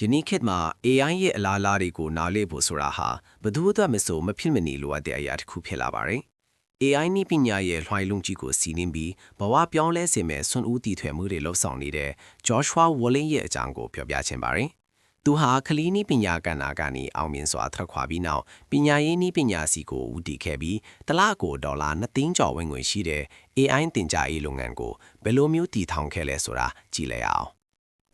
ယနေ့ခေတ်မှာ AI ရဲ့အလားအလာတွေကိုနားလည်ဖို့ဆိုတာဟာဘယ်သူမှမဆိုမဖြစ်မနေလိုအပ်တဲ့အရာတစ်ခုဖြစ်လာပါတယ်။ AI နည်းပညာရဲ့လွှမ်းလုံးကြီးကိုစီးနင်းပြီးဘဝပြောင်းလဲစေမဲ့စွန့်ဦးတည်ထွယ်မှုတွေလှုပ်ဆောင်နေတဲ့ Joshua Woolley ရဲ့အကြောင်းကိုပြောပြချင်ပါတယ်။သူဟာကလီနည်းပညာကဏ္ဍကနေအောင်မြင်စွာထွက်ခွာပြီးနောက်ပညာရေးနည်းပညာစီကိုဦးတည်ခဲ့ပြီးတစ်လကိုဒေါ်လာ2 သိန်းကျော်ဝင်ငွေရှိတဲ့ AI သင်ကြားရေးလုပ်ငန်းကိုဘယ်လိုမျိုးတည်ထောင်ခဲ့လဲဆိုတာကြည့်လိုက်အောင်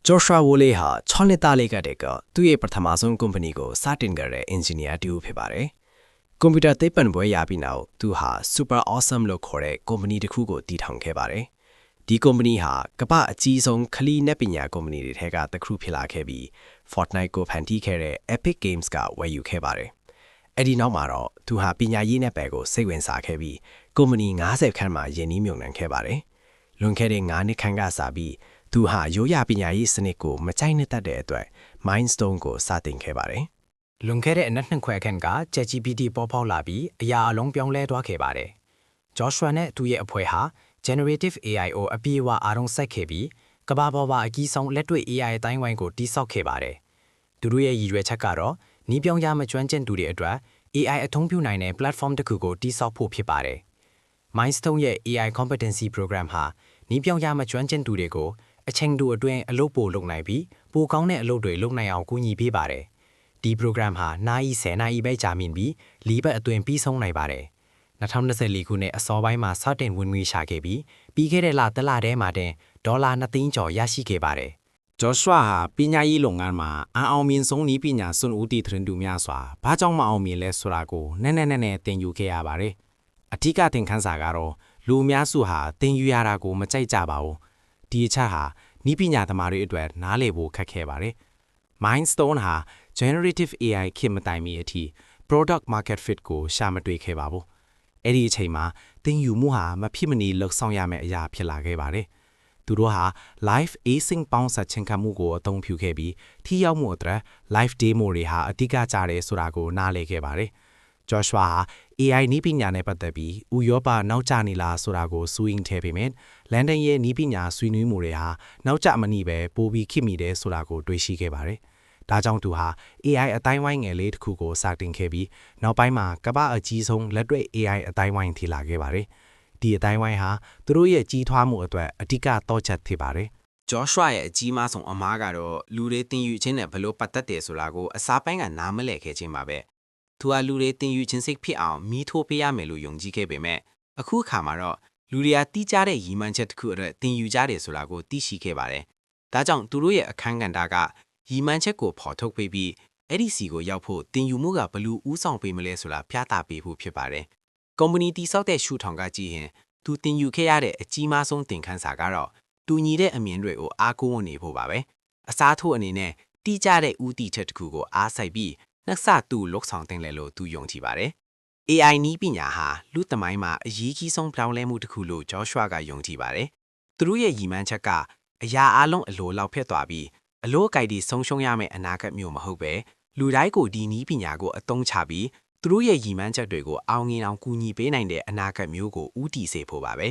Joshua Woolley ဟာ6နှစ်သားလေးကတည်းကသူ့ရဲ့ပထမဆုံး company ကိုစတင်ခဲ့တဲ့ engineer တူဖြစ်ပါတယ်။ computer သိပ္ပံပွဲရပြီးနောက်သူဟာ super awesome လို့ခေါ်တဲ့ company တစ်ခုကိုတည်ထောင်ခဲ့ပါတယ်။ဒီ company ဟာကမ္ဘာအကြီးဆုံးခလီနည်းပညာ company တွေထဲကတစ်ခုဖြစ်လာခဲ့ပြီး Fortnite ကိုဖန်တီးခဲ့တဲ့ Epic Games ကဝယ်ယူခဲ့ပါတယ်။အဲ့ဒီနောက်မှာတော့သူဟာပညာရေးနဲ့ပဲကိုစိတ်ဝင်စားခဲ့ပြီး company 50ခန်းမှာယင်းနှီးမြှုပ်နှံခဲ့ပါတယ်။လွန်ခဲ့တဲ့9နှစ်ခန့်ကစပြီးသူဟာရိုးရာပညာရေးစနစ်ကိုမကြိုက်နှစ်သက်တဲ့အတွက် Mindstone ကိုစတင်ခဲ့ပါတယ်။လွန်ခဲ့တဲ့အနက်နှစ်ခွဲခန့်က ChatGPT ပေါ်ပေါက်လာပြီးအရာအလုံးပြောင်းလဲသွားခဲ့ပါတယ်။ Joshua နဲ့သူ့ရဲ့အဖွဲ့ဟာ Generative AI ကိုအပြည့်အဝအားလုံးစိုက်ခဲ့ပြီးကမ္ဘာပေါ်မှာအကြီးဆုံးလက်တွေ့ AI အတိုင်းဝိုင်းကိုတိစောက်ခဲ့ပါတယ်။သူတို့ရဲ့ရည်ရွယ်ချက်ကတော့နှီးပြောင်းရမကျွမ်းကျင်သူတွေအတွက် AI အသုံးပြုနိုင်တဲ့ platform တစ်ခုကိုတိစောက်ဖို့ဖြစ်ပါတယ်။ Mindstone ရဲ့ AI Competency Program ဟာနှီးပြောင်းရမကျွမ်းကျင်သူတွေကိုအချိန်တိုအတွင်းအလုပ်ပိုလုပ်နိုင်ပြီးပိုကောင်းတဲ့အလုပ်တွေလုပ်နိုင်အောင်ကူညီပေးပါတယ်။ဒီ program ဟာနာရီ10နာရီပဲကြာမြင့်ပြီးလီပတ်အတွင်းပြီးဆုံးနိုင်ပါတယ်။2024ခုနှစ်အစောပိုင်းမှာစတင်ဝင်ငွေရှာခဲ့ပြီးခဲ့တဲ့လတစ်လတည်းမှာတင်ဒေါ်လာ2 သိန်းကျော်ရရှိခဲ့ပါတယ်။ Joshua ဟာပညာရေးလုပ်ငန်းမှာအောင်မြင်ဆုံးနည်းပညာစွန့်ဦးတည်ထွင်သူများစွာဘာကြောင့်မအောင်မြင်လဲဆိုတာကိုနည်းနည်းသင်ယူခဲ့ရပါတယ်။အထူးသင်ခန်းစာကတော့လူအများစုဟာသင်ယူရတာကိုမကြိုက်ကြပါဘူး။ဒီအချက်ဟာနည်းပညာသမားတွေအတွက်နားလည်ဖို့ခက်ခဲပါတယ်။ Mindstone ဟာ Generative AI ခေတ်မတိုင်မီအထိ Product Market Fit ကိုရှာမတွေ့ခဲ့ပါဘူး။အဲ့ဒီအချိန်မှာသင်ယူမှုဟာမဖြစ်မနေလှုပ်ဆောင်ရမယ့်အရာဖြစ်လာခဲ့ပါတယ်။သူတို့ဟာ Live Async ပေါင်းစပ်ချင်ခံမှုကိုအသုံးပြုခဲ့ပြီးထိရောက်မှုအတွက် Live Demo တွေဟာအဓိကကျတယ်ဆိုတာကိုနားလည်ခဲ့ပါတယ်။ Joshua ဟာ AI နည်းပညာနဲ့ပတ်သက်ပြီးဥရောပနောက်ကျနေလားဆိုတာကိုစူးအင်ထဲပေမဲ့လန်ဒန်ရဲ့နည်းပညာဆွေးနွေးမှုတွေဟာနောက်ကျမနေပဲပိုပြီးခိမိတယ်ဆိုတာကိုတွေ့ရှိခဲ့ပါတယ်။ဒါကြောင့်သူဟာ AI အတိုင်းဝိုင်းငယ်လေးတစ်ခုကိုစတင်ခဲ့ပြီးနောက်ပိုင်းမှာကမ္ဘာအကြီးဆုံးလက်တွေ့ AI အတိုင်းဝိုင်းထိလာခဲ့ပါတယ်။ဒီအတိုင်းဝိုင်းဟာသူတို့ရဲ့ကြီးထွားမှုအတွက်အဓိကတော့ချက်ဖြစ်ပါတယ်။ Joshua ရဲ့အကြီးမားဆုံးအမားကတော့လူတွေသင်ယူခြင်းနဲ့ဘလို့ပတ်သက်တယ်ဆိုတာကိုအစားပိုင်းကနားမလည်ခဲ့ခြင်းပါပဲ။သူဟာလူတွေသင်ယူခြင်းစိတ်ဖြစ်အောင်မီးထိုးပေးရမယ်လို့ယုံကြည်ခဲ့ပေမဲ့အခုအခါမှာတော့လူတွေကတီးကြတဲ့ရည်မှန်းချက်တစ်ခုအတွက်သင်ယူကြတယ်ဆိုတာကိုသိရှိခဲ့ပါတယ်။ဒါကြောင့်သူတို့ရဲ့အခန်းကဏ္ဍကရည်မှန်းချက်ကိုဖော်ထုတ်ပေးပြီးအဲ့ဒီစီကိုရောက်ဖို့သင်ယူမှုကဘလို့ဥဆောင်ပေးမလဲဆိုတာပြသပေးဖို့ဖြစ်ပါတယ်။ ကုမ္ပဏီတိစောက်တဲ့ရှုထောင်ကကြည့်ရင်သူသင်ယူခဲ့ရတဲ့အကြီးမားဆုံးသင်ခန်းစာကတော့တူညီတဲ့အမြင်တွေကိုအားကိုးနေဖို့ပါပဲ။အစားထိုးအနေနဲ့တီးကြတဲ့ဥတီချက်တစ်ခုကိုအားစိုက်ပြီးနှက်ဆသူ့လောက်ဆောင်တင်လဲလို့သူယုံကြည်ပါတယ်။ AI နည်းပညာဟာလူသမိုင်းမှာအရေးကြီးဆုံးပြောင်းလဲမှုတစ်ခုလို့ Joshua ကယုံကြည်ပါတယ်။သူတို့ရဲ့ရည်မှန်းချက်ကအရာအလုံးအလိုလောက်ဖြစ်သွားပြီးအလို့အကိုက်ဒီဆုံးရှုံးရမယ့်အနာဂတ်မျိုးမဟုတ်ပဲလူတိုင်းကိုဒီနည်းပညာကိုအသုံးချပြီးသူတို့ရဲ့ရည်မှန်းချက်တွေကိုအောင်မြင်အောင်ကူညီပေးနိုင်တဲ့အနာဂတ်မျိုးကိုဦးတည်စေဖို့ပါပဲ။